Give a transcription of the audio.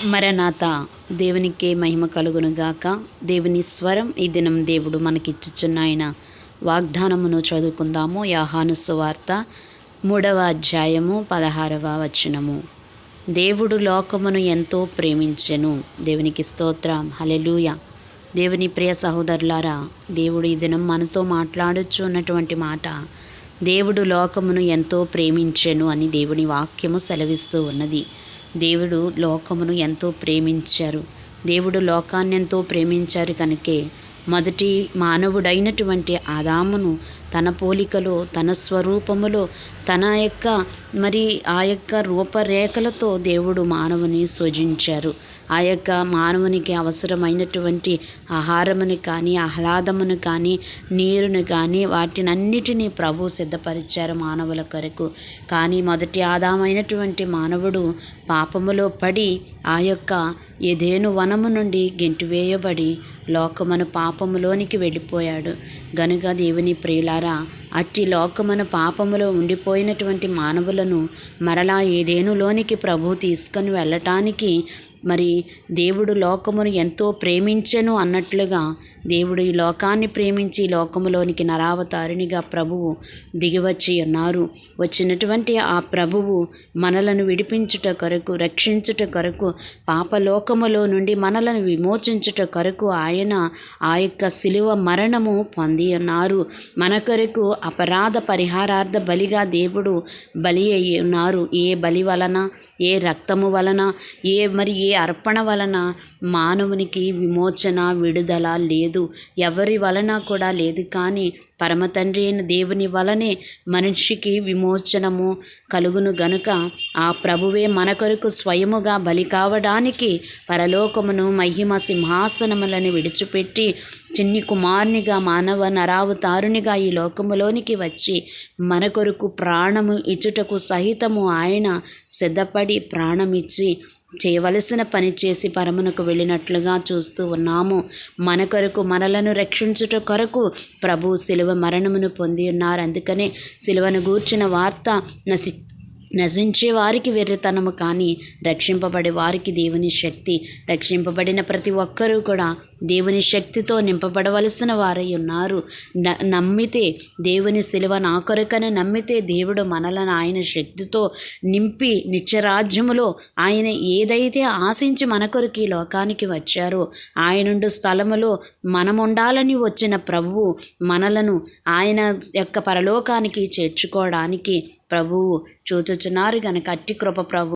మరనాథ. దేవునికే మహిమ కలుగునుగాక. దేవుని స్వరం ఈ దినం దేవుడు మనకిచ్చుచున్న ఆయన వాగ్దానమును చదువుకుందాము. యోహాను సువార్త 3వ అధ్యాయము 16వ వచనము. దేవుడు లోకమును ఎంతో ప్రేమించెను. దేవునికి స్తోత్రం. హల్లెలూయా. దేవుని ప్రియ సహోదరులారా, దేవుడు ఈ దినం మనతో మాట్లాడుచున్నటువంటి మాట, దేవుడు లోకమును ఎంతో ప్రేమించెను అని దేవుని వాక్యము సెలవిస్తూ ఉన్నది. దేవుడు లోకమును ఎంతో ప్రేమించారు. దేవుడు లోకాన్ని ఎంతో ప్రేమించారు కనుకే మొదటి మానవుడైనటువంటి ఆదామును తన పోలికలో, తన స్వరూపములో, తన యొక్క ఆ యొక్క రూపరేఖలతో దేవుడు మానవుని సృజించారు. ఆ యొక్క మానవునికి అవసరమైనటువంటి ఆహారమును కానీ, ఆహ్లాదమును కానీ, నీరును కానీ వాటినన్నిటినీ ప్రభు సిద్ధపరిచారు మానవుల కొరకు. కానీ మొదటి ఆదామైనటువంటి మానవుడు పాపములో పడి ఆ యొక్క ఏదెను వనము నుండి గెంటివేయబడి లోకమును పాపములోనికి వెళ్ళిపోయాడు. గనుక దేవుని ప్రియులారా, అట్టి లోకమును పాపములో ఉండిపోయినటువంటి మానవులను మరలా ఏదేనులోనికి ప్రభు తీసుకొని వెళ్ళటానికి దేవుడు లోకమును ఎంతో ప్రేమించెను అన్నట్లుగా దేవుడు ఈ లోకాన్ని ప్రేమించి లోకములోనికి నరావతారునిగా ప్రభువు దిగివచ్చి ఉన్నారు. వచ్చినటువంటి ఆ ప్రభువు మనలను విడిపించుట కొరకు, రక్షించుట కొరకు, పాపలోకములో నుండి మనలను విమోచించుట కొరకు ఆయన ఆ యొక్క శిలువ మరణము పొంది ఉన్నారు. మన కొరకు అపరాధ పరిహారార్థ బలిగా దేవుడు బలి అయి ఉన్నారు. ఏ బలి వలన, ఏ రక్తము వలన, ఏ అర్పణ వలన మానవునికి విమోచన, విడుదల లేదు. ఎవరి వలన కూడా లేదు. కానీ పరమ తండ్రి అయిన దేవుని వలనే మనిషికి విమోచనము కలుగును. గనుక ఆ ప్రభువే మన కొరకు స్వయముగా బలి కావడానికి పరలోకమును మహిమ సింహాసనములను విడిచిపెట్టి చిన్ని కుమారునిగా, మానవ నరావతారునిగా ఈ లోకములోనికి వచ్చి మన కొరకు ప్రాణము ఇచ్చుటకు సహితము ఆయన సిద్ధపడి ప్రాణమిచ్చి చేయవలసిన పని చేసి పరమునకు వెళ్ళినట్లుగా చూస్తూ ఉన్నాము. మన కొరకు, మనలను రక్షించుట కొరకు ప్రభు శిలువ మరణమును పొంది ఉన్నారు. అందుకనే శిలువను గూర్చిన వార్త నశించే వారికి వెర్రితనము, కానీ రక్షింపబడే వారికి దేవుని శక్తి. రక్షింపబడిన ప్రతి ఒక్కరూ కూడా దేవుని శక్తితో నింపబడవలసిన వారై ఉన్నారు. నమ్మితే దేవుని శిలువ నా కొరకని నమ్మితే దేవుడు మనలను ఆయన శక్తితో నింపి నిత్యరాజ్యములో ఆయన ఏదైతే ఆశించి మన కొరకు ఈ లోకానికి వచ్చారో ఆయనుండు స్థలములో మనముండాలని వచ్చిన ప్రభువు మనలను ఆయన యొక్క పరలోకానికి చేర్చుకోవడానికి ప్రభువు చూచుచున్నారు. గనుక అట్టి కృప ప్రభు